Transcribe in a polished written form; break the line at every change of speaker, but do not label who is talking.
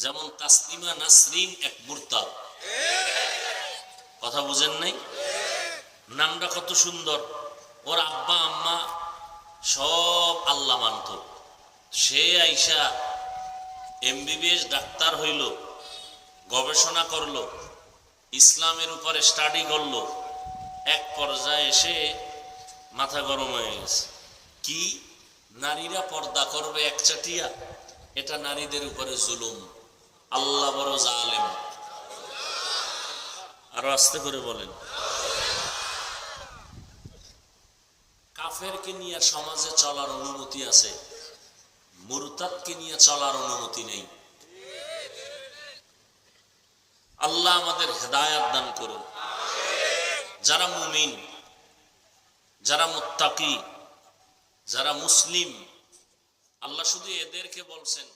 যেমন তাসলিমা নাসরিন এক মুরতাদ, কথা বুঝেন নাই? নামটা কত সুন্দর। ওর আব্বা আম্মা সব আল্লাহ মানত। সে আইসা এমবিবিএস ডাক্তার হইল, গবেষণা করলো, ইসলামের উপরে স্টাডি করলো। এক পর্যায়ে এসে মাথা গরম হয়ে গেছে। কি নারীরা পর্দা করবে একচাটিয়া? এটা নারীদের উপরে জুলুম। আল্লাহ বড় জালেম। আরো আস্তে করে বলেন। কাফেরকে নিয়ে সমাজে চলার অনুমতি আছে, মুরতাদকে নিয়ে চলার অনুমতি নেই। আল্লাহ আমাদের হেদায়েত দান করুন। যারা মুমিন, যারা মুত্তাকি, যারা মুসলিম, আল্লাহ শুধু এদেরকে বলছেন